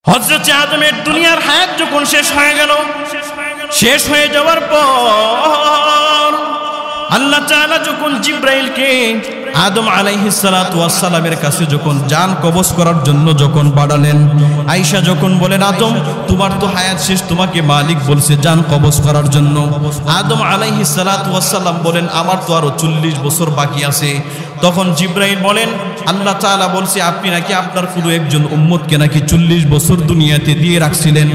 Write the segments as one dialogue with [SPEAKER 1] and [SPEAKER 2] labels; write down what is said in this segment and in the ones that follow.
[SPEAKER 1] হযরত আদমের দুনিয়ার হায়াত যখন শেষ হয়ে গেল, শেষ হয়ে যাওয়ার পর আল্লাহ তাআলা যখন জিবরাইলকে আদম আলাইহিস সালাতু ওয়াস সালামের কাছে যখন জান কবজ করার জন্য যখন পাঠালেন, আয়েশা যখন বলেন, আদম তোমার তো হায়াত শেষ, তোমাকে মালিক বলছে জান কবজ করার জন্য। আদম আলাইহিস সালাতু ওয়াস সালাম বলেন, আমার তো আরো 40 বছর বাকি আছে। তখন জিবরাইল বলেন, আল্লাহ তাআলা বলছে আপনি নাকি আপনার পুরো একজন উম্মতকে নাকি 40 বছর দুনিয়াতে দিয়ে রাখছিলেন।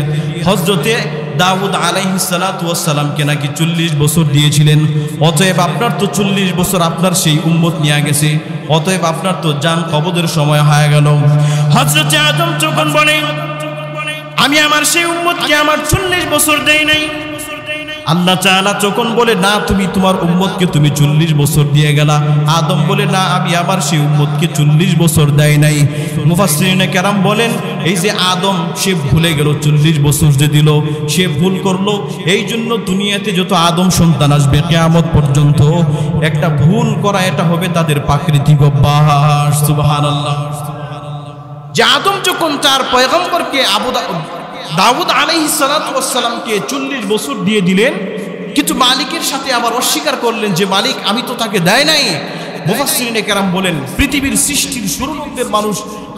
[SPEAKER 1] হযরতে দাউদ আলাইহিস সালাতু ওয়াস সালামকে নাকি 40 বছর দিয়েছিলেন। অতএব আপনার তো 40 বছর আপনার সেই উম্মত নিয়ে গেছে, অতএব আপনার তো জান কবজের সময় হয়ে গেল। হযরত আদম যখন বলে, আমি আমার সেই উম্মতকে আমার 40 বছর দেই নাই। আল্লাহ তাআলা যখন বলে, না তুমি তোমার উম্মতকে তুমি 40 বছর দিয়ে গেলা। আদম বলে, না আমি আমার সেই উম্মতকে 40 বছর দেই নাই। মুফাসসিরিনে কেরাম বলেন, এই যে আদম সে ভুলে গেল 40 বছর যে দিল, সে ভুল করলো। এই জন্য দুনিয়াতে যত আদম সন্তান আসবে কিয়ামত পর্যন্ত একটা ভুল করা এটা হবে তাদের প্রাকৃতিক অভ্যাস। সুবহানাল্লাহ। যে আদম যখন তার পয়গম্বরকে দাউদ আলাইহিস সালাতু ওয়াস সালামকে 40 বছর দিয়ে দিলেন, কিন্তু মালিকের সাথে আবার অস্বীকার করলেন যে মালিক আমি তো তাকে দেয় নাই। মুফাসসিরিনে কেরাম বলেন, পৃথিবীর সৃষ্টির শুরুর মানুষ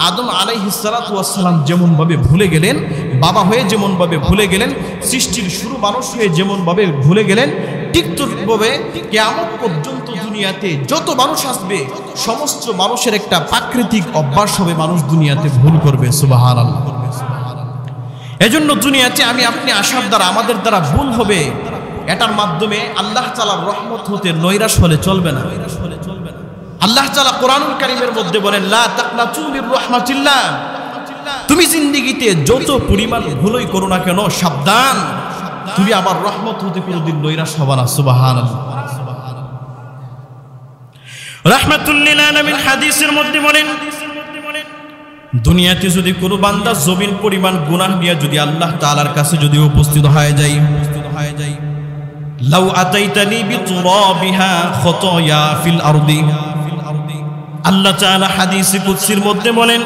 [SPEAKER 1] আদম আলাইহিস সালাতু ওয়াস সালাম যেমন ভাবে ভুলে গেলেন, বাবা হয়ে যেমন ভাবে ভুলে গেলেন, সৃষ্টির শুরু মানুষ হয়ে যেমন ভাবে ভুলে গেলেন, ঠিক তদ্রূপভাবে কিয়ামত পর্যন্ত দুনিয়াতে যত মানুষ আসবে সমস্ত মানুষের একটা প্রাকৃতিক অভ্যাস হবে, মানুষ দুনিয়াতে ভুল করবে। সুবহানাল্লাহ। এজন্য দুনিয়াতে আমি আপনি আসার দ্বারা আমাদের দ্বারা ভুল হবে, এটার মাধ্যমে আল্লাহ তাআলার রহমত হতে নৈরাশ হলে চলবে না। আল্লাহ তাআলা কোরআনুল কারীমের মধ্যে বলেন, লা তাকনাতু মির রাহমাতিল্লাহ, তুমি জিন্দেগিতে যত পরিমাণ ভুলই করো না কেন সাবধান, তুমি আমার রহমত হতে কোনোদিন নৈরাশ হবে না। সুবহানাল্লাহ। রাহমাতুল লিল আলামিন হাদিসের মধ্যে বলেন, দুনিয়াতে যদি কোনো বান্দা জমিন পরিমাণ গুনাহ নিয়ে যদি আল্লাহ তাআলার কাছে যদি উপস্থিত হয়ে যায়, লাউ আতাইতানি বিতুরাবিহা খাতায়া ফিল আরদি, আল্লাহ তাআলা হাদিসে কুদসির মধ্যে বলেন,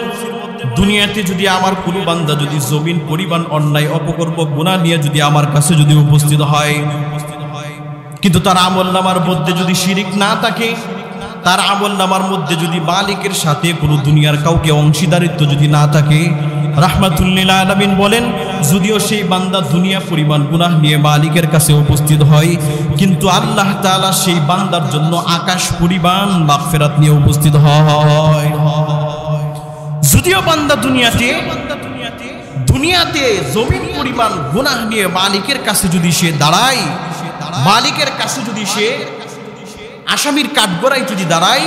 [SPEAKER 1] দুনিয়াতে যদি আমার কোনো বান্দা যদি জমিন পরিমাণ অন্যায় অপকর্ম গুনাহ নিয়ে যদি আমার কাছে যদি উপস্থিত হয়, কিন্তু তার আমলনামার মধ্যে যদি শিরিক না থাকে, তার আমলনামার মধ্যে যদি মালিকের সাথে কোনো দুনিয়ার কাউকে অংশীদারিত্ব যদি না থাকে, রাহমাতুল লিল আলামিন বলেন, যদিও সেই বান্দা দুনিয়া পরিমাণ গুনাহ নিয়ে মালিকের কাছে উপস্থিত হয়, কিন্তু আল্লাহ তাআলা সেই বান্দার জন্য আকাশ পরিমাণ মাগফিরাত নিয়ে উপস্থিত হয়। যদিও বান্দা দুনিয়াতে জমিন পরিমাণ গুনাহ নিয়ে মালিকের কাছে যদি সে দাঁড়ায়, মালিকের কাছে যদি সে আসামির কাঠগড়ায় যদি দাঁড়ায়,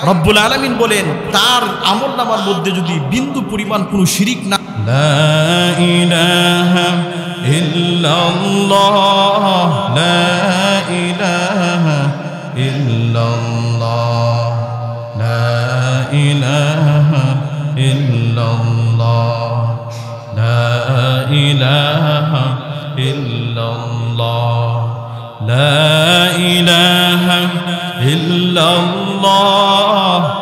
[SPEAKER 1] রব্বুল আলামিন বলেন তার আমলনামার মধ্যে যদি বিন্দু পরিমাণ কোনো শিরিক না, লা ইলাহা ইল্লাল্লাহ, লা ইলাহা ইল্লাল্লাহ, লা ইলাহা ইল্লাল্লাহ, লা ইলাহা ইল্লাল্লাহ, লা ইলাহা ইল্লাল্লাহ,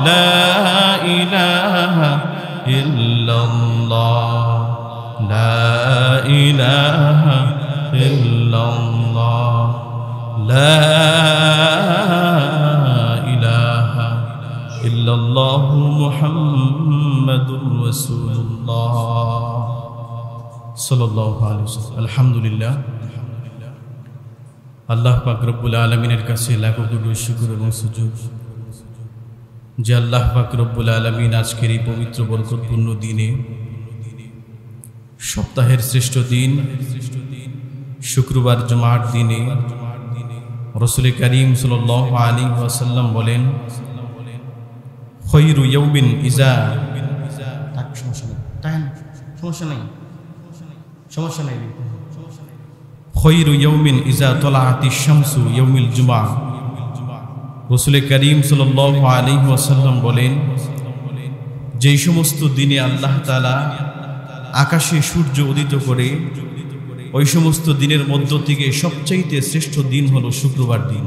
[SPEAKER 1] লা ইলাহা ইল্লাল্লাহ, লা ইলাহা ইল্লাল্লাহ, লা ইলাহা ইল্লাল্লাহ, মুহাম্মাদুর রাসূলুল্লাহ সাল্লাল্লাহু আলাইহি ওয়াসাল্লাম। আলহামদুলিল্লাহ, আল্লাহ পাক রব্বুল আলামিনের কাছে লাখো কোটি শুকর এবং সুজুদ যে আল্লাহ পাক রব্বুল আলামিন আজকের এই পবিত্র বরকতপূর্ণ দিনে, সপ্তাহের শ্রেষ্ঠ দিন শুক্রবার জুমার দিনে, রাসূল করিম সাল্লাল্লাহু আলাইহি ওয়াসাল্লাম বলেন, খায়রু ইয়াউমিন ইজা, সমস্যা নাই, খায়রু ইয়াউমিন ইজা তালাআতিশ শামসু ইয়াউমুল জুমআহ। রাসূল করিম সাল্লাল্লাহু আলাইহি ওয়াসাল্লাম বলেন, যেই সমস্ত দিনে আল্লাহ তাআলা আকাশে সূর্য উদিত করে, ওই সমস্ত দিনের মধ্য থেকে সবচাইতে শ্রেষ্ঠ দিন হলো শুক্রবার দিন।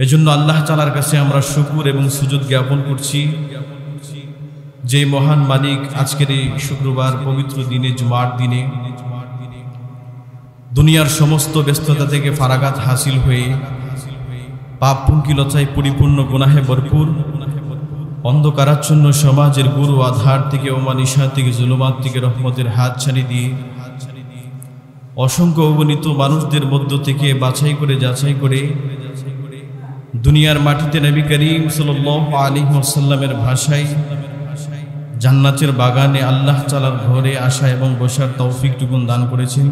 [SPEAKER 1] এজন্য আল্লাহ তাআলার কাছে আমরা শুকর এবং সুজুদ জ্ঞাপন করছি যে মহান মালিক আজকের এই শুক্রবার পবিত্র দিনে জুমার দিনে দুনিয়ার সমস্ত ব্যস্ততা থেকে ফারাগাত হাসিল হয়ে পাপ পঙ্কিলতায় পরিপূর্ণ গুনাহে ভরপুর অন্ধকারাচ্ছন্ন সমাজের গুরু আধার থেকে অমানিসা থেকে জুলুমাত থেকে রহমতের হাত ছাড়ি দিয়ে অসংখ্য অগণিত মানুষদের মধ্য থেকে বাছাই করে যাচাই করে দুনিয়ার মাটিতে নবী করিম সাল্লাল্লাহু আলাইহি ওয়াসাল্লামের ভাষায় জান্নাতের বাগানে আল্লাহ তাআলার ঘরে আসা এবং বসার তৌফিকটুকুন দান করেছেন।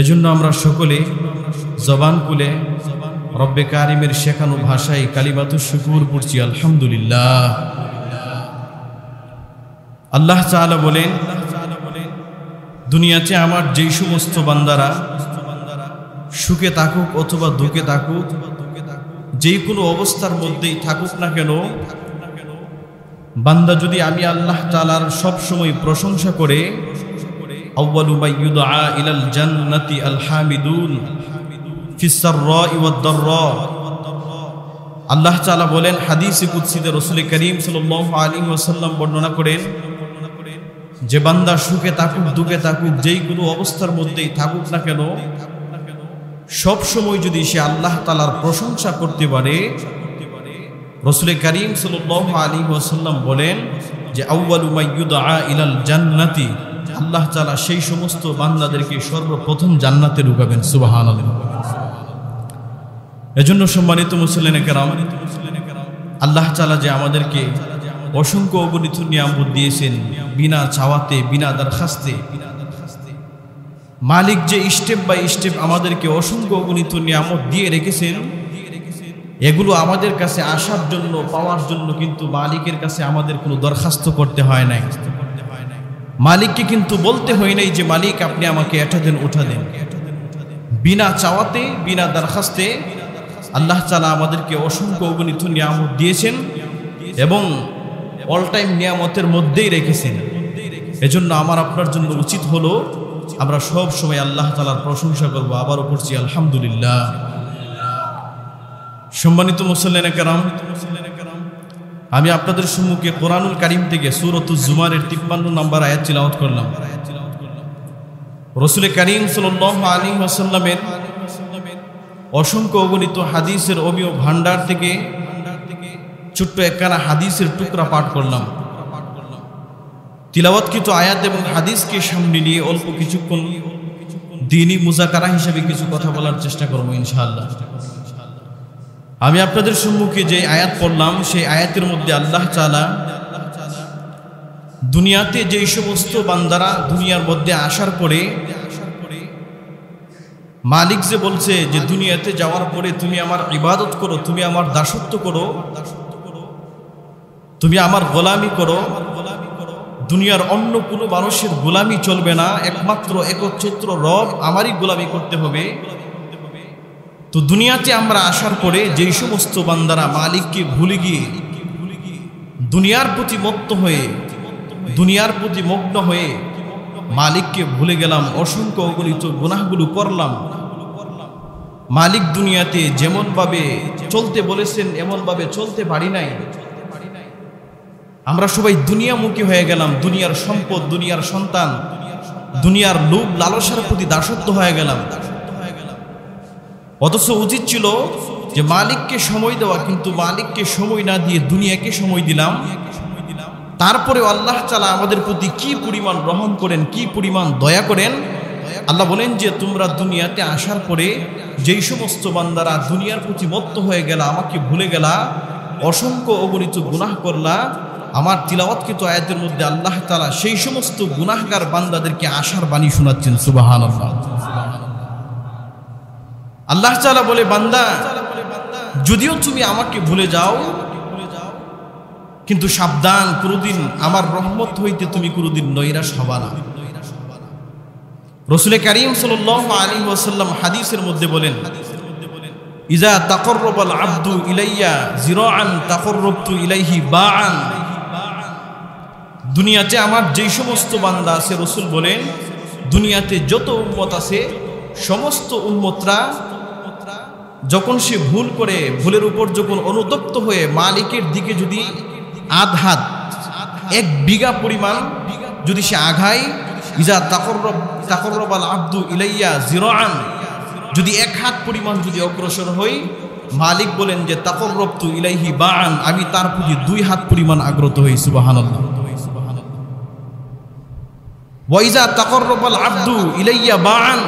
[SPEAKER 1] এজন্য আমরা সকলে জবান খুলে রব্বে কারিমের শেখানো ভাষায় কালিমাতুশ শুকর পড়ছি আলহামদুলিল্লাহ। আল্লাহ তাআলা বলেন, দুনিয়াতে আমার যেই সমস্ত বান্দারা সুখে থাকুক অথবা দুঃখে থাকুক, যেই কোনো অবস্থার মধ্যেই থাকুক না কেন, বান্দা যদি আমি আল্লাহ তাআলার সব সময় প্রশংসা করে, আউয়ালু মা ইউদআ ইলাল জান্নাতি আল হামিদুন ফিস সাররাই ওয়াদ দাররা। আল্লাহ তাআলা বলেন হাদিসে কুদসিতে রাসূল করিম সাল্লাল্লাহু আলাইহি ওয়াসাল্লাম বর্ণনা করেন যে বান্দা সুখে থাকুক দুঃখে থাকুক, যেই কোনো অবস্থার মধ্যেই থাকুক না কেন, সব সময় যদি সে আল্লাহ তাআলার প্রশংসা করতে পারে, রাসূল করিম সাল্লাল্লাহু আলাইহি ওয়াসাল্লাম বলেন যে আউয়ালু মা ইউদআ ইলাল জান্নাতি, আল্লাহ তাআলা সেই সমস্ত বান্দাদেরকে সর্বপ্রথম জান্নাতে ঢুকাবেন। সুবহানাল্লাহ। এজন্য সম্মানিত মুসলিম কেরাম, আল্লাহ তাআলা যে আমাদেরকে অসংখ্য অগণিত নিয়ামত দিয়েছেন বিনা চাওয়াতে বিনা দরখাস্তে, মালিক যে স্টেপ বাই স্টেপ আমাদেরকে অসংখ্য অগণিত নিয়ামত দিয়ে রেখেছেন, এগুলো আমাদের কাছে আসার জন্য পাওয়ার জন্য কিন্তু মালিকের কাছে আমাদের কোনো দরখাস্ত করতে হয় নাই। মালিককে কিন্তু বলতে হয় নাই যে মালিক আপনি আমাকে এটা দেন ওটা দেন। বিনা চাওয়াতে বিনা দরখাস্তে আল্লাহ তাআলা আমাদেরকে অসংখ্য অগণিত নিয়ামত দিয়েছেন এবং অল টাইম নিয়ামতের মধ্যেই রেখেছেন। এজন্য আমার আপনার জন্য উচিত হলো আমরা সব সময় আল্লাহ তাআলার প্রশংসা করব। আবারও পড়ছি আলহামদুলিল্লাহ। সম্মানিত মুসল্লিন কেরাম, আমি আপনাদের সম্মুখে কোরআনুল কারীম থেকে সূরাতুজ জুমারের 53 নম্বর আয়াত তিলাওয়াত করলাম। রাসূল করিম সাল্লাল্লাহু আলাইহি ওয়াসাল্লামের অসংখ্য অগণিত হাদিসের অমিয় ভান্ডার থেকে ছোট্ট একখানা হাদিসের টুকরা পাঠ করলাম। তিলাওয়াতকৃত আয়াত এবং হাদিসকে সামনে নিয়ে অল্প কিছুক্ষণ দ্বীনি মুযাকারা হিসেবে কিছু কথা বলার চেষ্টা করব ইনশাআল্লাহ। আমি আপনাদের সম্মুখে যে আয়াত পড়লাম সেই আয়াতের মধ্যে আল্লাহ তাআলা দুনিয়াতে যেই সমস্ত বান্দারা দুনিয়ার মধ্যে আসার পরে মালিক যে বলছে যে দুনিয়াতে যাওয়ার পরে তুমি আমার ইবাদত করো, তুমি আমার দাসত্ব করো, তুমি আমার গোলামি করো, দুনিয়ার অন্য কোনো মানুষের গোলামি চলবে না, একমাত্র একচ্ছত্র রব আমারই গোলামি করতে হবে। তো দুনিয়াতে আমরা আসার পরে যেই সমস্ত বান্দারা মালিককে ভুলে গিয়ে দুনিয়ার প্রতি মত্ত হয়ে দুনিয়ার প্রতি মগ্ন হয়ে মালিককে ভুলে গেলাম, অসংখ্য অগণিত গুনাহগুলো করলাম, মালিক দুনিয়াতে যেমনভাবে চলতে বলেছেন এমনভাবে চলতে পারি নাই, আমরা সবাই দুনিয়ামুখী হয়ে গেলাম, দুনিয়ার সম্পদ দুনিয়ার সন্তান দুনিয়ার লোভ লালসার প্রতি দাসত্ব হয়ে গেলাম। অথচ উচিত ছিল যে মালিককে সময় দেওয়া, কিন্তু মালিককে সময় না দিয়ে দুনিয়াকে সময় দিলাম। তারপরে আল্লাহ তাআলা আমাদের প্রতি কি পরিমাণ রহম করেন, কি পরিমাণ দয়া করেন। আল্লাহ বলেন যে তোমরা দুনিয়াতে আসার পরে যেই সমস্ত বান্দারা দুনিয়ার প্রতি মত্ত হয়ে গেলা, আমাকে ভুলে গেলা, অসংখ্য অগণিত গুনাহ করলা, আমার তিলাওয়াতকৃত আয়াতের মধ্যে আল্লাহ তাআলা সেই সমস্ত গুনাহগার বান্দাদেরকে আশার বাণী শোনাচ্ছেন। সুবহানাল্লাহ। আল্লাহ তাআলা বলে, বান্দা যদিও তুমি আমাকে ভুলে যাও, কিন্তু সাবধান, কোনদিন আমার রহমত হইতে তুমি কোনদিন নৈরাশ হবা না। রাসূল করিম সাল্লাল্লাহু আলাইহি ওয়াসাল্লাম হাদিসের মধ্যে বলেন, ইজা তাকাররাবাল আবদু ইলাইয়া জিরাআন তাকাররাবতু ইলাইহি বাআন। দুনিয়াতে আমার যেই সমস্ত বান্দা আছে, রাসূল বলেন দুনিয়াতে যত উম্মত আছে সমস্ত উম্মতরা যখন সে ভুল করে, ভুলের উপর যখন অনুতপ্ত হয়ে মালিকের দিকে যদি আধ হাত 1 বিঘা পরিমাণ যদি সে আগায়, ইজা তাকররাবাল আব্দু ইলাইয়া জিরাআন, যদি 1 হাত পরিমাণ যদি অগ্রসর হই, মালিক বলেন যে তাকররাবতু ইলাইহি বাআন, আমি তার প্রতি 2 হাত পরিমাণ আগ্রত হই। সুবহানাল্লাহ। ওয়া ইজা তাকররাবাল আব্দু ইলাইয়া বাআন,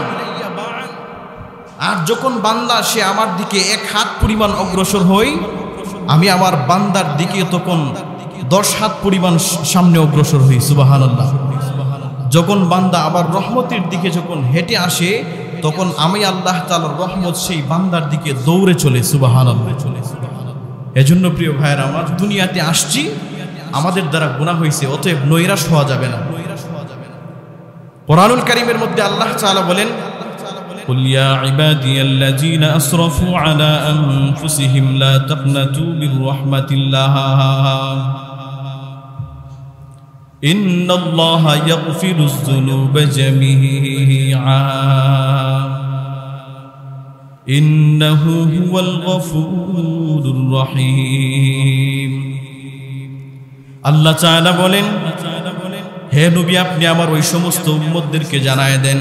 [SPEAKER 1] আর যখন বান্দা সে আমার দিকে 1 হাত পরিমাণ অগ্রসর হই, আমি আমার বান্দার দিকে তখন 10 হাত পরিমাণ সামনে অগ্রসর হই। সুবহানাল্লাহ। যখন বান্দা আবার রহমতের দিকে যখন হেঁটে আসে, তখন আমি আল্লাহ তাআলার রহমত সেই বান্দার দিকে দৌড়ে চলে। সুবহানাল্লাহ। এজন্য প্রিয় ভাইয়েরা আমার, দুনিয়াতে আসছি, আমাদের দ্বারা গুনাহ হয়েছে, অতএব নৈরাশ হওয়া যাবে না। কোরআনুল কারীমের মধ্যে আল্লাহ তাআলা বলেন, قل يا عبادي الذين أسرفوا على أنفسهم لا تقنطوا من رحمة الله إن الله يغفر الذنوب جميعا إنه هو الغفور الرحيم। আল্লাহ তাআলা বলেন, হে নবী, আপনি আমার ওই সমস্ত উম্মতদেরকে জানায় দেন,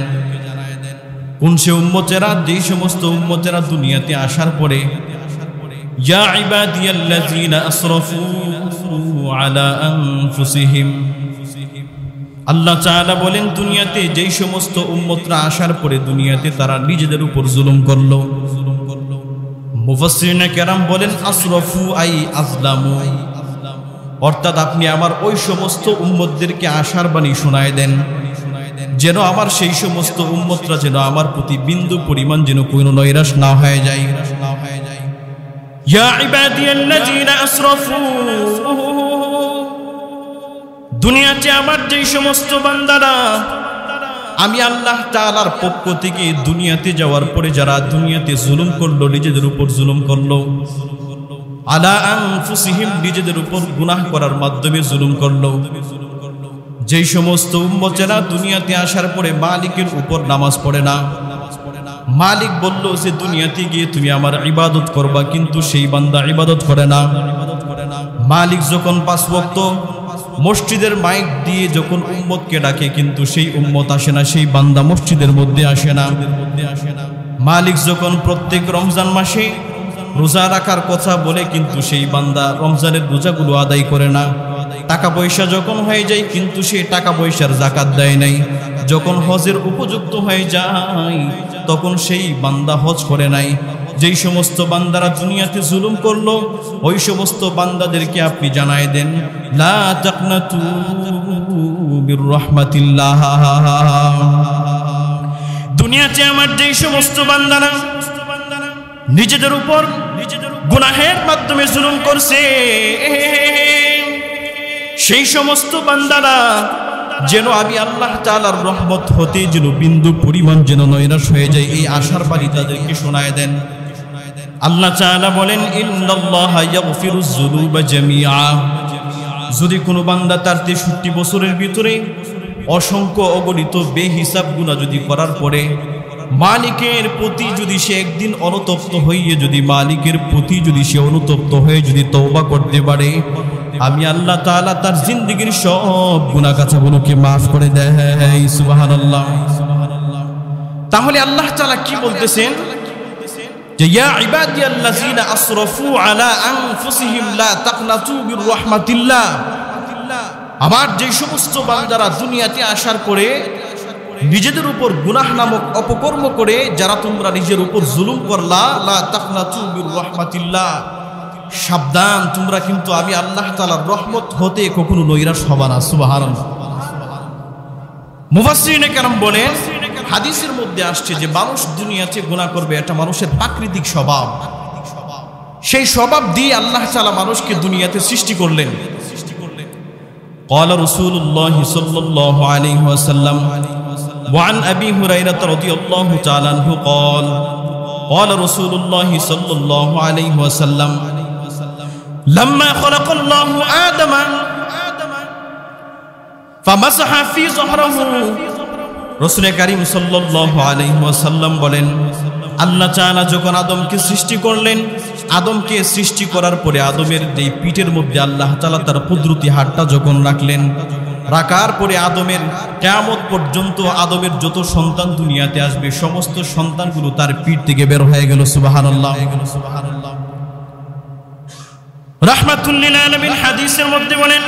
[SPEAKER 1] কোন সে উম্মতেরা, যেই সমস্ত উম্মতেরা দুনিয়াতে আসার পরে ইয়া ইবাদিয়াল্লাযীনা আসরাফু আলা আনফুসিহিম, আল্লাহ তাআলা বলেন দুনিয়াতে যেই সমস্ত উম্মতরা আসার পরে দুনিয়াতে তারা নিজেদের উপর জুলুম করলো। মুফাসসিরিনে কেরাম বলেন আসরাফু আই আযলামু, অর্থাৎ আপনি আমার ওই সমস্ত উম্মতদেরকে আশার বাণী শোনায় দেন, যেন আমার সেই সমস্ত উম্মতরা যেন আমার প্রতি বিন্দু পরিমাণ যেন কোনো নৈরাশ না হয়ে যায়। ইয়া ইবাদিয়াল্লাযীনা আসরাফু, দুনিয়াতে আমার যেই সমস্ত বান্দারা, আমি আল্লাহ তাআলার পক্ষ থেকে দুনিয়াতে যাওয়ার পরে যারা দুনিয়াতে জুলুম করলো, নিজেদের উপর জুলুম করলো, আলা আনফুসিহিম, নিজেদের উপর গুনাহ করার মাধ্যমে জুলুম করলো, যেই সমস্ত উম্মতেরা দুনিয়াতে আসার পরে মালিকের উপর নামাজ পড়ে না, মালিক বলল যে দুনিয়াতে গিয়ে তুমি আমার ইবাদত করবা, কিন্তু সেই বান্দা ইবাদত করে না। মালিক যখন 5 ওয়াক্ত মসজিদের মাইক দিয়ে যখন উম্মতকে ডাকে, কিন্তু সেই উম্মত আসে না, সেই বান্দা মসজিদের মধ্যে আসে না। মালিক যখন প্রত্যেক রমজান মাসে রোজা রাখার কথা বলে, কিন্তু সেই বান্দা রমজানের রোজাগুলো আদায় করে না। টাকা পয়সা যখন হয়ে যায়, কিন্তু সে টাকা পয়সার যাকাত দেয় নাই। যখন হজের উপযুক্ত হয়ে যায়, তখন সেই বান্দা হজ করে নাই। যেই সমস্ত বান্দারা দুনিয়াতে জুলুম করলো, ওই সমস্ত বান্দাদেরকে আপনি জানায় দেন, লা তাকনাতু মির রাহমাতিল্লাহ। দুনিয়াতে আমার যেই সমস্ত বান্দারা নিজেদের উপর গুনাহের মাধ্যমে জুলুম করছে, সেই সমস্ত বান্দারা যেন আমি আল্লাহ তাআলার রহমত হতে যেন বিন্দু পরিমাণ যেন নৈরাশ হয়ে যায়, এই আশার বাণী তাদেরকে শোনায় দেন। আল্লাহ তাআলা বলেন, ইন্নাল্লাহা ইয়াগফিরুয যুনুবা জামিআ, যদি কোনো বান্দা তার 63 বছরের ভিতরে অসংখ্য অগণিত বেহিসাব গুনাহ যদি করার পরে মালিকের প্রতি যদি সে একদিন অনুতপ্ত হয়ে যদি মালিকের প্রতি যদি সে অনুতপ্ত হয়ে যদি তওবা করতে পারে, আমি আল্লাহ তাআলা তার জিন্দেগীর সব গুনাহ কাছাগুলোকে মাফ করে দেয়। সুবহানাল্লাহ। তাহলে আল্লাহ তাআলা কি বলতেছেন যে ইয়া ইবাদিয়াল্লাযীনা আসরাফু আলা আনফুসিহিম লা তাকনাতু মির রাহমাতিল্লাহ, আমার যে সমস্ত বান্দারা দুনিয়াতে আসার পরে নিজেদের উপর গুনাহ নামক অপকর্ম করে যারা তোমরা নিজের উপর জুলুম করলা, লা তাকনাতু মির রাহমাতিল্লাহ, সাবধান, তোমরা কিন্তু আমি আল্লাহ তাআলার রহমত হতে কখনো নৈরাশ হবা না। সুবহানাল্লাহ। মুফাসসিরিনে কেরাম বলেন, হাদিসের মধ্যে আসছে যে মানুষ দুনিয়াতে গুনাহ করবে, এটা মানুষের প্রাকৃতিক স্বভাব। সেই স্বভাব দিয়ে আল্লাহ তাআলা মানুষকে দুনিয়াতে সৃষ্টি করলেন। قال رسول الله صلى الله عليه وسلم وعن أبي هريرة رضي الله تعالى عنه قال قال رسول الله صلى الله عليه وسلم لما خلق الله آدم فمسح في ظهره, রাসূল কারীম সাল্লাল্লাহু আলাইহি ওয়াসাল্লাম বলেন, আল্লাহ তাআলা যখন আদমকে সৃষ্টি করলেন আদমকে সৃষ্টি করার পরে আদমের এই পিঠের মধ্যে আল্লাহ তাআলা তার কুদরতি হাতটা যখন রাখলেন, রাখার পরে আদমের কিয়ামত পর্যন্ত আদমের যত সন্তান দুনিয়াতে আসবে সমস্ত সন্তানগুলো তার পিঠ থেকে বের হয়ে গেল। সুবহানাল্লাহ। রাহমাতুল লিল আলামিন হাদিসের মধ্যে বলেন,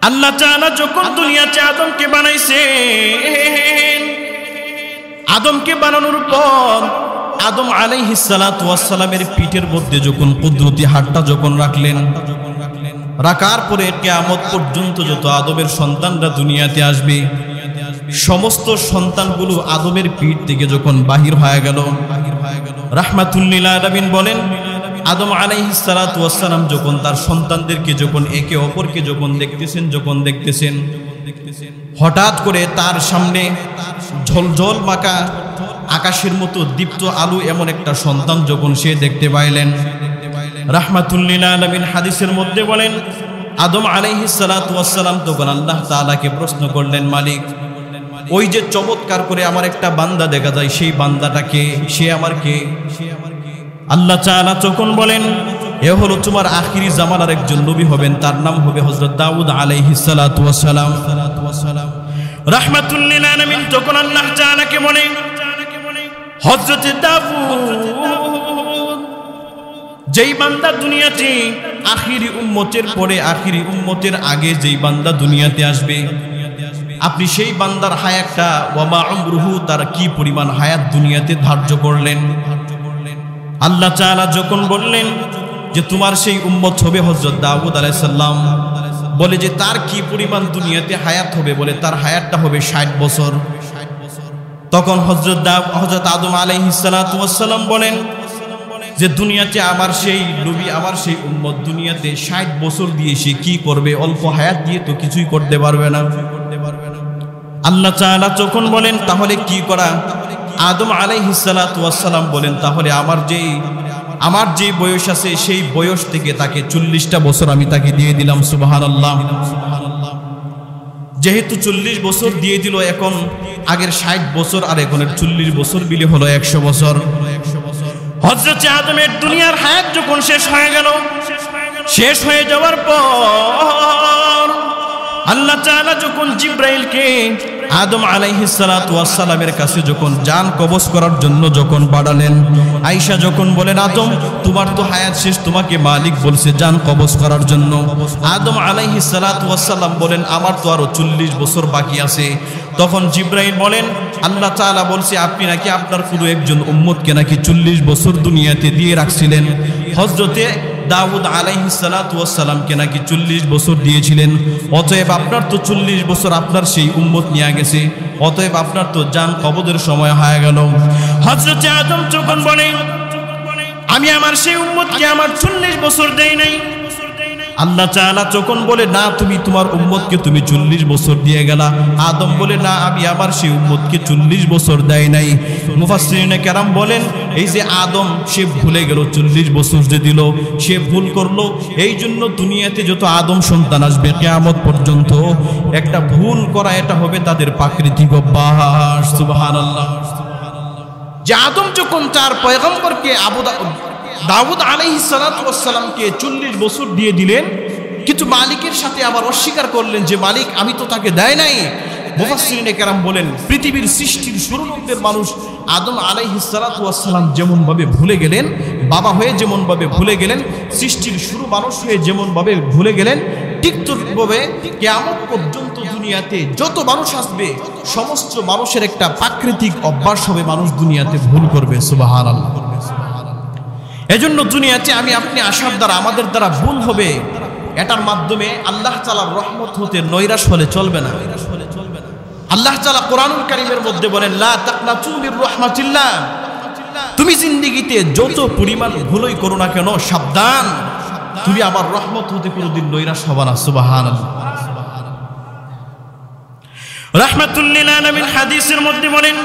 [SPEAKER 1] আল্লাহ তাআলা যখন দুনিয়াতে আদমকে বানাইছেন, আদমকে বানানোর পর আদম আলাইহিস সালাতু ওয়াস সালামের পিঠের মধ্যে যখন কুদরতি হাতটা যখন রাখলেন, রাখার পরে কিয়ামত পর্যন্ত যত আদমের সন্তানরা দুনিয়াতে আসবে সমস্ত সন্তানগুলো আদমের পিঠ থেকে যখন বাহির হয়ে গেল, রাহমাতুল লিল আলামিন বলেন, আদম আলাইহিস সালাতু ওয়াস সালাম যখন তার সন্তানদেরকে যখন একে অপরকে যখন দেখতেছেন হঠাৎ করে তার সামনে ঝলঝল মাখা আকাশের মতো দীপ্ত আলো এমন একটা সন্তান যখন সে দেখতে পাইলেন, রাহমাতুল লিল আলামিন হাদিসের মধ্যে বলেন, আদম আলাইহিস সালাতু ওয়াস সালাম তখন আল্লাহ তাআলাকে প্রশ্ন করলেন, মালিক, ওই যে চমৎকার করে আমার একটা বান্দা দেখা যায় সেই বান্দাটাকে, সে আমার কে? আল্লাহ তাআলা তখন বলেন, এ হলো তোমার আখিরি জামানার একজন নবী হবেন, তার নাম হবে হযরত দাউদ আলাইহিস সালাতু ওয়াস সালাম। রাহমাতুল লিল আলামিন তখন আল্লাহ তাআলাকে বলে, হযরত দাউদ যেই বান্দা দুনিয়াতে আখিরি উম্মতের পরে আখিরি উম্মতের আগে যেই বান্দা দুনিয়াতে আসবে, আপনি সেই বান্দার হায়াতটা ওয়া মা উমরুহু, তার কি পরিমাণ হায়াত দুনিয়াতে ধার্য করলেন। আল্লাহ তাআলা যখন বললেন যে তোমার সেই উম্মত হবে হযরত দাউদ আলাইহিস সালাম, বলে যে তার কি পরিমাণ দুনিয়াতে হায়াত হবে, বলে তার হায়াতটা হবে 60 বছর। তখন হযরত আদম আলাইহিস সালাতু ওয়াস সালাম বলেন যে দুনিয়াতে আমার সেই নবী, আমার সেই উম্মত দুনিয়াতে 60 বছর দিয়ে সে কি করবে? অল্প হায়াত দিয়ে তো কিছুই করতে পারবে না। আল্লাহ তাআলা যখন বলেন তাহলে কি করা? আদম আলাইহিস সালাতু ওয়াস সালাম বলেন, তাহলে আমার যে বয়স আছে সেই বয়স থেকে তাকে 40টা বছর আমি তাকে দিয়ে দিলাম। সুবহানাল্লাহ। যেহেতু 40 বছর দিয়ে দিল, এখন আগের 60 বছর আর এখনের 40 বছর মিলে হলো 100 বছর। হযরত আদমের দুনিয়ার হায়াত যখন শেষ হয়ে গেল, শেষ হয়ে যাওয়ার পর আল্লাহ তাআলা যখন জিবরাইলকে আদম আলাইহিস সালাতু ওয়াস সালামের কাছে যখন জান কবজ করার জন্য যখন পাঠালেন, আয়েশা যখন বলেন, আদম তোমার তো হায়াত শেষ, তোমাকে মালিক বলছে জান কবজ করার জন্য। আদম আলাইহিস সালাতু ওয়াস সালাম বলেন, আমার তো আরো 40 বছর বাকি আছে। তখন জিবরাইল বলেন, আল্লাহ তাআলা বলছে আপনি নাকি আপনার পুরো একজন উম্মতকে নাকি 40 বছর দুনিয়াতে দিয়ে রাখছিলেন। হযরতে দাউদ আলাইহিস সালাতু ওয়াস সালামকে নাকি 40 বছর দিয়েছিলেন, অতএব আপনার তো 40 বছর আপনার সেই উম্মত নিয়ে গেছে, অতএব আপনার তো জান কবজের সময় হয়ে গেল। হযরত আদম যখন বলে, আমি আমার সেই উম্মতকে আমার 40 বছর দেই নাই, আল্লাহ তাআলা যখন বলে, না তুমি তোমার উম্মতকে তুমি 40 বছর দিয়ে গেলা। আদম বলে, না আমি আমার সেই উম্মতকে 40 বছর দেই নাই। মুফাসসিরিনে কেরাম বলেন, এই যে আদম সে ভুলে গেল, 40 বছর যে দিল সে ভুল করলো, এই জন্য দুনিয়াতে যত আদম সন্তান আসবে কিয়ামত পর্যন্ত একটা ভুল করা এটা হবে তাদের প্রাকৃতিক অভ্যাস। সুবহানাল্লাহ। যে আদম যখন তার পয়গম্বরকে দাউদ আলাইহিস সালাতু ওয়াস সালামকে 40 বছর দিয়ে দিলেন, কিন্তু মালিকের সাথে আবার অস্বীকার করলেন যে মালিক আমি তো তাকে দেয় নাই। মুফাসসিরিনে কেরাম বলেন, পৃথিবীর সৃষ্টির শুরু লোকদের মানুষ আদম আলাইহিস সালাতু ওয়াস সালাম যেমন ভাবে ভুলে গেলেন, বাবা হয়ে যেমন ভাবে ভুলে গেলেন, সৃষ্টির শুরু মানুষ হয়ে যেমন ভাবে ভুলে গেলেন, ঠিক তদ্রূপভাবে কিয়ামত পর্যন্ত দুনিয়াতে যত মানুষ আসবে সমস্ত মানুষের একটা প্রাকৃতিক অভ্যাস হবে, মানুষ দুনিয়াতে ভুল করবে। সুবহানাল্লাহ। এজন্য দুনিয়াতে আমি আপনি আসার দ্বারা আমাদের দ্বারা ভুল হবে, এটার মাধ্যমে আল্লাহ তাআলার রহমত হতে নৈরাশ হলে চলবে না। আল্লাহ তাআলা কোরআনুল কারীমের মধ্যে বলেন, লা তাকনাতু মির রাহমাতিল্লাহ, তুমি জিন্দেগিতে যত পরিমাণ ভুলই করো না কেন সাবধান, তুমি আমার রহমত হতে কোনোদিন নৈরাশ হবে না। সুবহানাল্লাহ। রাহমাতুল লিল আলামিন হাদিসের মধ্যে বলেন,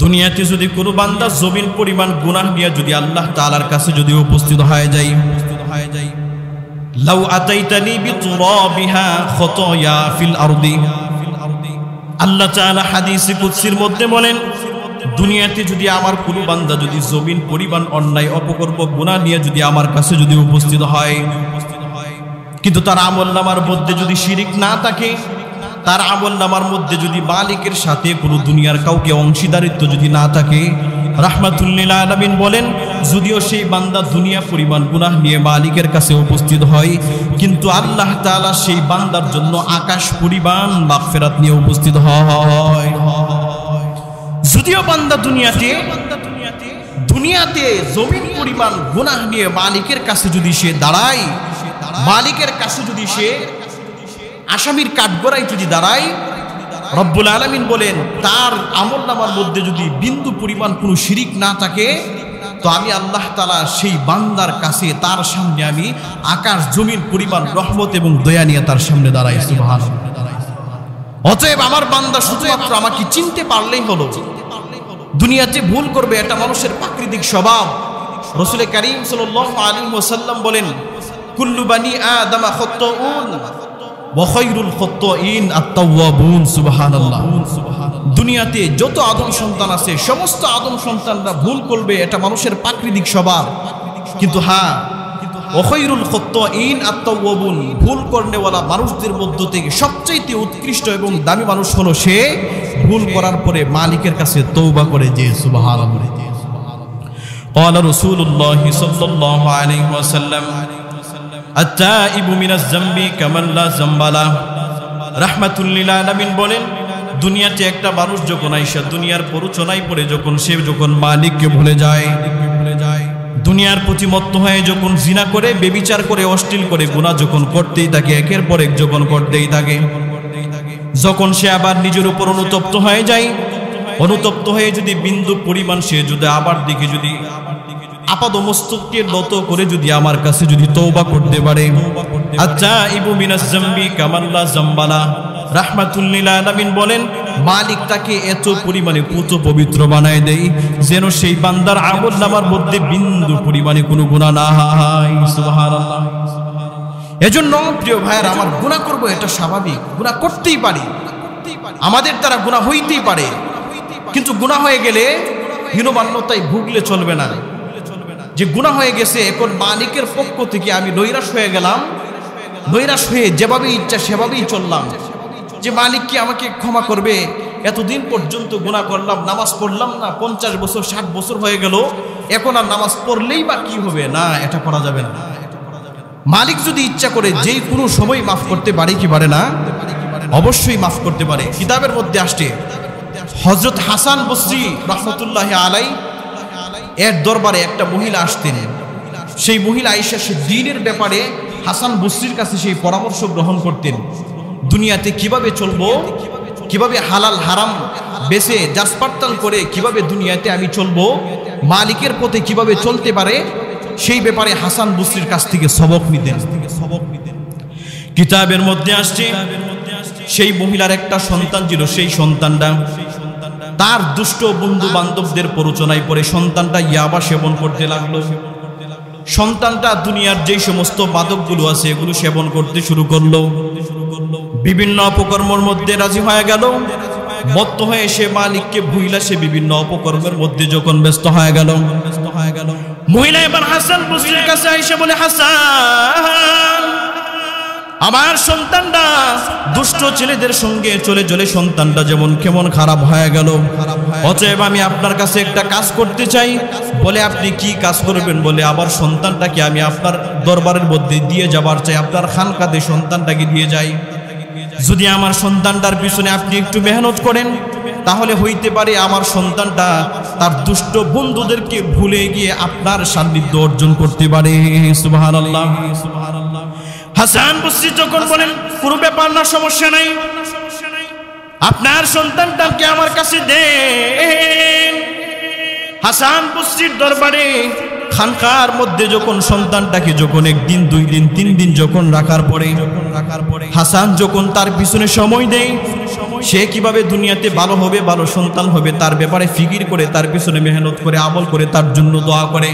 [SPEAKER 1] দুনিয়াতে যদি কোনো বান্দা জমিন পরিমাণ গুনাহ নিয়ে যদি আল্লাহ তাআলার কাছে যদি উপস্থিত হয়ে যায়, লাউ আতাইতানি বিতুরাবিহা খাতায়া ফিল আরদি, আল্লাহ তাআলা হাদিসে কুদসির মধ্যে বলেন, দুনিয়াতে যদি আমার কোনো বান্দা যদি জমিন পরিমাণ অন্যায় অপকর্ম গুনাহ নিয়ে যদি আমার কাছে যদি উপস্থিত হয়, কিন্তু তার আমলনামার মধ্যে যদি শিরিক না থাকে, তার আমলনামার মধ্যে যদি মালিকের সাথে কোনো দুনিয়ার কাউকে অংশীদারিত্ব যদি না থাকে, রাহমাতুল লিল আলামিন বলেন যদিও সেই বান্দা দুনিয়া পরিমাণ গুনাহ নিয়ে মালিকের কাছে উপস্থিত হয়, কিন্তু আল্লাহ তাআলা সেই বান্দার জন্য আকাশ পরিমাণ মাগফিরাত নিয়ে উপস্থিত হয়। যদিও বান্দা দুনিয়াতে জমিন পরিমাণ গুনাহ নিয়ে মালিকের কাছে যদি সে দাঁড়ায়, মালিকের কাছে যদি সে আসামির কাঠগড়ায় যদি দাঁড়ায়, রব্বুল আলামিন বলেন তার আমলনামার মধ্যে যদি বিন্দু পরিমাণ কোনো শিরিক না থাকে, তো আমি আল্লাহ তাআলা সেই বান্দার কাছে তার সামনে আমি আকাশ জমিন পরিমাণ রহমত এবং দয়া নিয়ে তার সামনে দাঁড়াই। সুবহানাল্লাহ। অতএব আমার বান্দা শুধুমাত্র আমাকে চিনতে পারলেই হলো। দুনিয়াতে ভুল করবে এটা মানুষের প্রাকৃতিক স্বভাব। রাসূল কারীম সাল্লাল্লাহু আলাইহি ওয়াসাল্লাম বলেন কুল্লু বানি আদম খাত্তাউন ওয়া খায়রুল খাত্তাইন আত-তাওয়াবুন। সুবহানাল্লাহ। দুনিয়াতে যত আদম সন্তান আছে সমস্ত আদম সন্তানরা ভুল করবে, এটা মানুষের প্রাকৃতিক স্বভাব। কিন্তু হ্যাঁ, ওয়া খায়রুল খাত্তাইন আত-তাওয়াবুন, ভুল করনেওয়ালা মানুষদের মধ্য থেকে সবচেয়ে উৎকৃষ্ট এবং দামি মানুষ হলো সে ভুল করার পরে মালিকের কাছে তওবা করে যে। সুবহানাল্লাহ। قال رسول الله صلى الله عليه وسلم التائب من الذنب كمن لا ذنب له। রাহমাতুল লিল আলামিন বলেন দুনিয়াতে একটা মানুষ যখন আইসা দুনিয়ার প্ররোচনায় পড়ে যখন মালিককে ভুলে যায়, দুনিয়ার প্রতি মত্ত হয়ে যখন জিনা করে, বেবিচার করে, অশ্লীল করে, গুনাহ যখন করতেই থাকে, একের পর এক যখন করতেই থাকে, যখন সে আবার নিজের উপর অনুতপ্ত হয়ে যায়, অনুতপ্ত হয়ে যদি বিন্দু পরিমাণ সে যদি আবার দিকে যদি আপাদ মস্তককে নত করে যদি আমার কাছে যদি তওবা করতে পারে, আচ্ছা ইবু মিনাজ জামবি কামাল্লা জামবালা, রাহমাতুল লিল আলামিন বলেন মালিক তাকে এত পরিমাণে পুত পবিত্র বানায় দেয় যেন সেই বান্দার আমলনামার মধ্যে বিন্দু পরিমাণে কোনো গুনাহ না হয়। সুবহানাল্লাহ। এজন্য প্রিয় ভাইয়েরা আমার, গুনাহ করব এটা স্বাভাবিক, গুনাহ করতেই পারি, আমাদের দ্বারা গুনাহ হইতেই পারে, কিন্তু গুনাহ হয়ে গেলে হীনমান্যতায় ভুগলে চলবে না। যে গুনাহ হয়ে গেছে এখন মালিকের পক্ষ থেকে আমি নৈরাশ হয়ে গেলাম, নৈরাশ হয়ে যেভাবে ইচ্ছা সেভাবেই চললাম, যে মালিক কি আমাকে ক্ষমা করবে, এতদিন পর্যন্ত গুনাহ করলাম, নামাজ পড়লাম না, 50 বছর 60 বছর হয়ে গেল, এখন আর নামাজ পড়লেই বা কি হবে, না, এটা করা যাবে না। মালিক যদি ইচ্ছা করে যে কোনো সময় মাফ করতে পারে কি পারে না? অবশ্যই মাফ করতে পারে। কিতাবের মধ্যে আসছে হযরত হাসান বসরি রাহমাতুল্লাহি আলাইহি এর দরবারে একটা মহিলা আসতেন। সেই মহিলা আয়েশা সে দ্বীনের ব্যাপারে হাসান বসরির কাছে সেই পরামর্শ গ্রহণ করতেন। দুনিয়াতে কিভাবে চলবো, কিভাবে হালাল হারাম বেছে জাসপার্তাল করে কিভাবে দুনিয়াতে আমি চলবো, মালিকের পথে কিভাবে চলতে পারে, সেই ব্যাপারে হাসান বসরির কাছ থেকে সবক নিতেন। কিতাবের মধ্যে আসছে সেই মহিলার একটা সন্তান ছিল, সেই সন্তানটা তার দুষ্ট বন্ধু বান্ধবদের প্ররোচনায় পড়ে সন্তানটা ইয়াবা সেবন করতে লাগলো। সন্তানটা দুনিয়ার যেই সমস্ত মাদকগুলো আছে এগুলো সেবন করতে শুরু করলো, বিভিন্ন অপকর্মের মধ্যে রাজি হয়ে গেল। মত্ত হয়ে সে মালিককে ভুইলা সে বিভিন্ন অপকর্মের মধ্যে যখন ব্যস্ত হয়ে গেল, মহিলা এবার হাসান বসরির কাছে এসে বলে, হাসান, আমার সন্তানটা দুষ্ট ছেলেদের সঙ্গে চলে চলে সন্তানটা যেমন কেমন খারাপ হয়ে গেল, অতএব আমি আপনার কাছে একটা কাজ করতে চাই। বলে আপনি কি কাজ করবেন? বলে আমার সন্তানটাকে আমি আপনার দরবারের মধ্যে দিয়ে যাবার চাই, আপনার খানকাতে সন্তানটাকে দিয়ে যাই। যদি আমার সন্তানটার পিছনে আপনি একটু মেহনত করেন তাহলে হইতে পারে আমার সন্তানটা তার দুষ্ট বন্ধুদেরকে ভুলে গিয়ে আপনার সান্নিধ্য অর্জন করতে পারে। সুবহানাল্লাহ। হাসান বসরি যখন বলেন কোনো ব্যাপার না, সমস্যা নাই, আপনার সন্তানটাকে আমার কাছে দেন। হাসান বসরির দরবারে খানকার মধ্যে যখন সন্তানটাকে যখন একদিন, 2 দিন, 3 দিন যখন রাখার পরে হাসান যখন তার পিছনে সময় দেয়, সে কিভাবে দুনিয়াতে ভালো হবে, ভালো সন্তান হবে তার ব্যাপারে ফিকির করে, তার পিছনে মেহনত করে, আমল করে, তার জন্য দোয়া করে।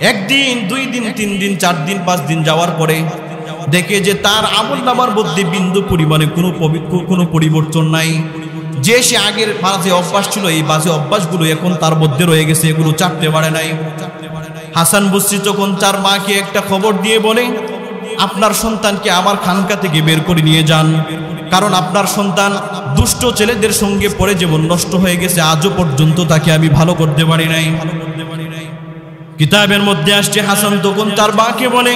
[SPEAKER 1] 1 দিন, 2 দিন, 3 দিন, 4 দিন, 5 দিন যাওয়ার পরে দেখে যে তার আমলনামার মধ্যে বিন্দু পরিমাণে কোনো পরিবর্তন নাই। যে সে আগের বাজে অভ্যাস ছিল এই বাজে অভ্যাসগুলো এখন তার মধ্যে রয়ে গেছে, এগুলো ছাড়তে পারে নাই। হাসান বসরি তখন তার মাকে একটা খবর দিয়ে বলে, আপনার সন্তানকে আমার খানকা থেকে বের করে নিয়ে যান, কারণ আপনার সন্তান দুষ্ট ছেলেদের সঙ্গে পড়ে যেমন নষ্ট হয়ে গেছে, আজও পর্যন্ত তাকে আমি ভালো করতে পারি নাই। কিতাবের মধ্যে আসছে হাসান তখন তার মাকে বলে,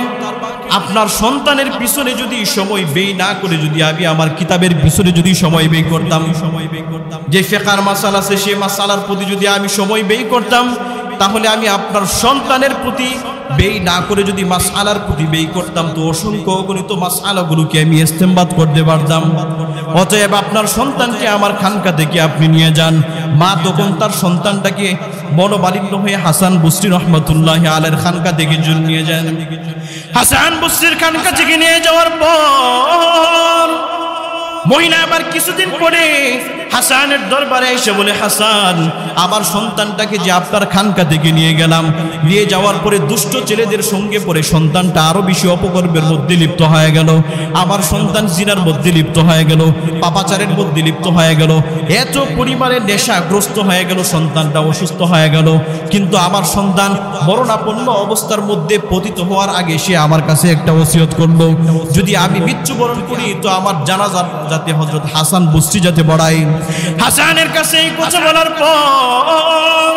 [SPEAKER 1] আপনার সন্তানের পিছনে যদি সময় ব্যয় না করে যদি আমি আমার কিতাবের পিছনে যদি সময় ব্যয় করতাম, যে ফিকহের মাসালা আছে সেই মাসালার প্রতি যদি আমি সময় ব্যয় করতাম, তাহলে আমি আপনার সন্তানের প্রতি ব্যয় না করে যদি মাসআলার প্রতি ব্যয় করতাম তো অসংখ্য অগণিত মাসআলাগুলোকে আমি ইস্তেমবাদ করতে পারতাম। অতএব আপনার সন্তানকে আমার খানকা থেকে আপনি নিয়ে যান। মা তখন তার সন্তানটাকে মনোমালিন্য হয়ে হাসান বসরি রহমতুল্লাহ আলাইহির খানকা থেকে নিয়ে যান। হাসান বসরির খানকা থেকে নিয়ে যাওয়ার পর মহিলা আবার কিছুদিন পরে হাসানের দরবারে এসে বলে, হাসান, আমার সন্তানটাকে যে আপনার খানকা থেকে নিয়ে গেলাম, নিয়ে যাওয়ার পরে দুষ্ট ছেলেদের সঙ্গে পড়ে সন্তানটা আরো বেশি অপকর্মের মধ্যে লিপ্ত হয়ে গেল, আমার সন্তান জিনার মধ্যে লিপ্ত হয়ে গেল, পাপাচারের মধ্যে লিপ্ত হয়ে গেল, এত পরিমাণে নেশাগ্রস্ত হয়ে গেল, সন্তানটা অসুস্থ হয়ে গেল। কিন্তু আমার সন্তান মরণাপন্ন অবস্থার মধ্যে পতিত হওয়ার আগে সে আমার কাছে একটা ওসিয়ত করলো, যদি আমি মৃত্যুবরণ করি তো আমার জানাজা যাতে হযরত হাসান বসরি যাতে পড়াই। হাসানের কাছে এই কথা বলার পর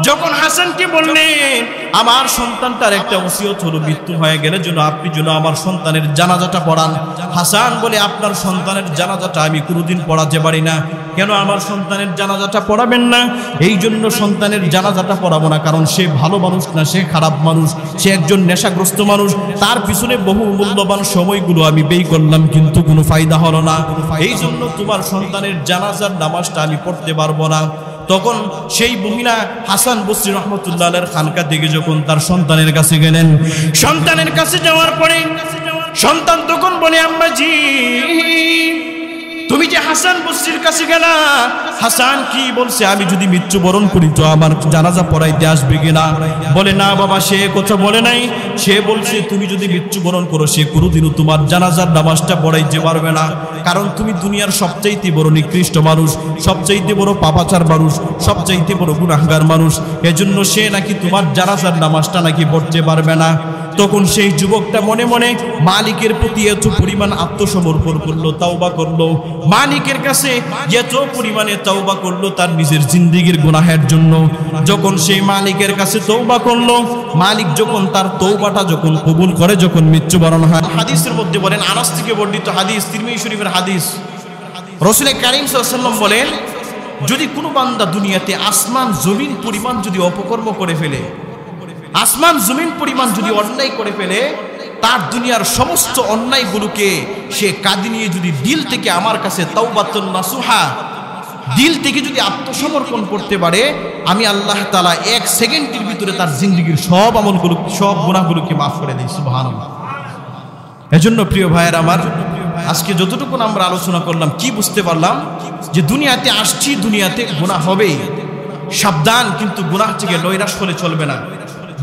[SPEAKER 1] যখন হাসানকে বললেন, আমার সন্তানটার একটা ওসিয়ত হলো, মৃত্যু হয়ে গেলে যেন আপনি যেন আমার সন্তানের জানাজাটা পড়ান। হাসান বলে, আপনার সন্তানের জানাজাটা আমি কোনোদিন পড়াতে পারি না। কেন আমার সন্তানের জানাজাটা পড়াবেন না? এই জন্য সন্তানের জানাজাটা পড়াবো না, কারণ সে ভালো মানুষ না, সে খারাপ মানুষ, সে একজন নেশাগ্রস্ত মানুষ, তার পিছনে বহু মূল্যবান সময়গুলো আমি ব্যয় করলাম কিন্তু কোনো ফায়দা হলো না, এই জন্য তোমার সন্তানের জানাজার নামাজটা আমি পড়তে পারবো না। তখন সেই মহিলা হাসান বসরি রহমতুল্লাহ আলাইহির খানকা থেকে যখন তার সন্তানের কাছে গেলেন, সন্তানের কাছে যাওয়ার পরে সন্তান তখন বলে, আম্মাজি, তুমি যে হাসান বসরির কাছে গেলা, হাসান কি বলছে আমি যদি মৃত্যুবরণ করি তো আমার জানাজা পড়াইতে আসবে কিনা? বলে, না বাবা, সে কথা বলে নাই, সে বলছে তুমি যদি মৃত্যুবরণ করো সে কোনোদিনও তোমার জানাজার নামাজটা পড়াইতে পারবে না, কারণ তুমি দুনিয়ার সবচাইতে বড় নিকৃষ্ট মানুষ, সবচাইতে বড় পাপাচার মানুষ, সবচাইতে বড় গুনাহগার মানুষ, এজন্য সে নাকি তোমার জানাজার নামাজটা নাকি পড়তে পারবে না। তখন সেই যুবকটা মনে মনে মালিকের প্রতি এত পরিমাণ আত্মসমর্পণ করলো, তাওবা করলো, মালিকের কাছে এত পরিমাণে তাওবা করলো তার নিজের জিন্দেগীর গুনাহের জন্য। যখন সেই মালিকের কাছে তাওবা করলো, মালিক যখন তার তাওবাটা যখন কবুল করে, যখন মৃত্যুবরণ হয়, হাদিসের মধ্যে বলেন, আনাস থেকে বর্ণিত হাদিস, তিরমিজি শরীফের হাদিস, রাসূল কারীম সাল্লাল্লাহু আলাইহি ওয়াসাল্লাম বলেন, যদি কোনো বান্দা দুনিয়াতে আসমান জমিন পরিমাণ যদি অপকর্ম করে ফেলে, আসমান জমিন পরিমাণ যদি অন্যায় করে ফেলে, তার দুনিয়ার সমস্ত অন্যায়গুলোকে সে কাঁদি নিয়ে যদি দিল থেকে আমার কাছে তাওবাতুন নাসুহা, দিল থেকে যদি আত্মসমর্পণ করতে পারে, আমি আল্লাহ তাআলা 1 সেকেন্ডের ভিতরে তার জিন্দেগীর সব আমলগুলো, সব গুনাহগুলোকে মাফ করে দেয়। সুবহানাল্লাহ। এজন্য প্রিয় ভাইয়ের আমার, আজকে যতটুকু আমরা আলোচনা করলাম, কি বুঝতে পারলাম? যে দুনিয়াতে আসছি, দুনিয়াতে গুনাহ হবেই, সাবধান, কিন্তু গুনাহ থেকে নৈরাশ হলে চলবে না।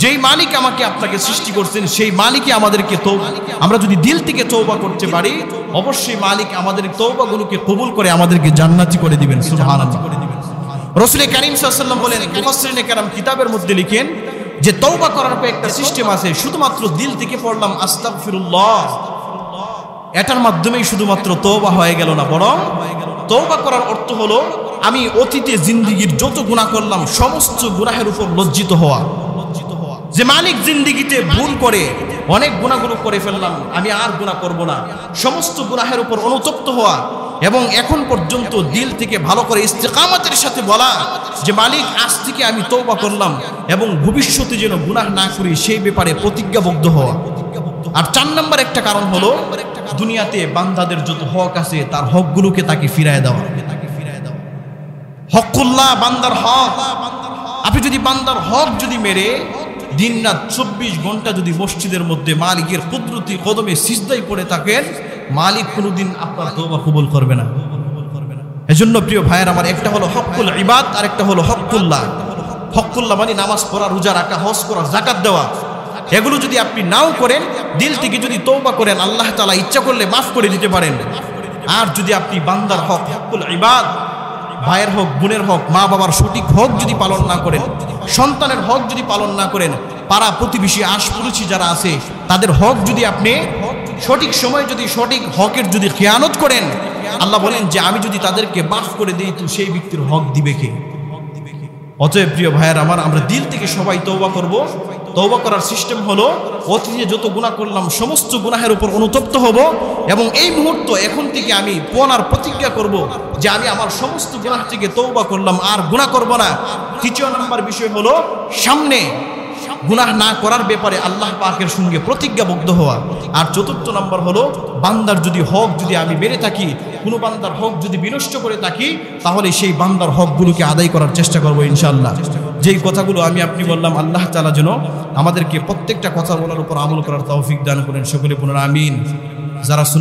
[SPEAKER 1] যেই মালিক আমাকে আপনাকে সৃষ্টি করছেন সেই মালিকই আমাদেরকে আমরা যদি দিল থেকে তওবা করতে পারি, অবশ্যই মালিক আমাদের তওবাগুলোকে কবুল করে আমাদেরকে জান্নাতি করে দিবেন। সুবহানাল্লাহ। রাসূল কারীম সাল্লাল্লাহু আলাইহি ওয়াসাল্লাম বলেন, মুফাসসিরিনে কেরাম কিতাবের মধ্যে লিখেন যে তওবা করার পর একটা সিস্টেম আছে, শুধুমাত্র দিল থেকে পড়লাম আস্তাগফিরুল্লাহ, এটার মাধ্যমেই শুধুমাত্র তওবা হয়ে গেল না, বরং তওবা করার অর্থ হলো আমি অতীতে জিন্দেগীর যত গুনাহ করলাম সমস্ত গুনাহের উপর লজ্জিত হওয়া। যে মালিক জিন্দেগিতে ভুল করে অনেক গুনাহগুলো করে ফেললাম, আমি আর গুনাহ করব না, সমস্ত গুনাহের উপর অনুতপ্ত হওয়া, এবং এখন পর্যন্ত দিল থেকে ভালো করে ইস্তেকামতের সাথে বলা যে মালিক আজ থেকে আমি তওবা করলাম এবং ভবিষ্যতে যেন গুনাহ না করি সেই ব্যাপারে প্রতিজ্ঞাবদ্ধ হওয়া। আর 4 নম্বর একটা কারণ হলো দুনিয়াতে বান্দাদের যত হক আছে তার হকগুলোকে তাকে ফিরায় দেওয়া। হকুল্লাহ, বান্দার হক। আপনি যদি বান্দার হক যদি মেরে দিন রাত 24 ঘন্টা যদি মসজিদের মধ্যে মালিকের কুদরতি কদমে সিজদায় পড়ে থাকেন, মালিক কোনোদিন আপনার তওবা কবুল করবে না। এজন্য প্রিয় ভাইয়ের আমার, একটা হলো হকুল ইবাদ আর একটা হলো হকুল্লাহ। হকুল্লাহ মানে নামাজ পড়া, রোজা রাখা, হজ করা, যাকাত দেওয়া, এগুলো যদি আপনি নাও করেন, দিল থেকে যদি তওবা করেন, আল্লাহ তাআলা ইচ্ছা করলে মাফ করে দিতে পারেন। আর যদি আপনি বান্দার হক, হকুল ইবাদ, ভাইয়ের হক, বোনের হক, মা বাবার সঠিক হক যদি পালন না করেন, সন্তানের হক যদি পালন না করেন, পাড়া প্রতিবেশী আশপাশি যারা আছে তাদের হক যদি আপনি সঠিক সময় যদি সঠিক হকের যদি খেয়ানত করেন, আল্লাহ বলেন যে আমি যদি তাদেরকে মাফ করে দিই তো সেই ব্যক্তির হক দিবে কে? অতএব প্রিয় ভাইয়ের আমার, আমরা দিল থেকে সবাই তওবা করব। তওবা করার সিস্টেম হলো অতীতে যত গুনাহ করলাম সমস্ত গুনাহের উপর অনুতপ্ত হব এবং এই মুহূর্ত এখন থেকে আমি পনার প্রতিজ্ঞা করব যে আমি আমার সমস্ত গুনাহ থেকে তওবা করলাম, আর গুনাহ করব না। তৃতীয় নম্বর বিষয় হলো সামনে গুনাহ না করার ব্যাপারে আল্লাহ পাকের সঙ্গে প্রতিজ্ঞাবদ্ধ হওয়া। আর চতুর্থ নম্বর হলো বান্দার যদি হক যদি আমি মেরে থাকি, কোনো বান্দার হক যদি বিনষ্ট করে থাকি, তাহলে সেই বান্দার হকগুলোকে আদায় করার চেষ্টা করবো ইনশাআল্লাহ। যেই কথাগুলো আমি আপনি বললাম, আল্লাহ তাআলা যেন আমাদেরকে প্রত্যেকটা কথা বলার উপর আমল করার তৌফিক দান করেন। সকলে বলুন আমিন। যারা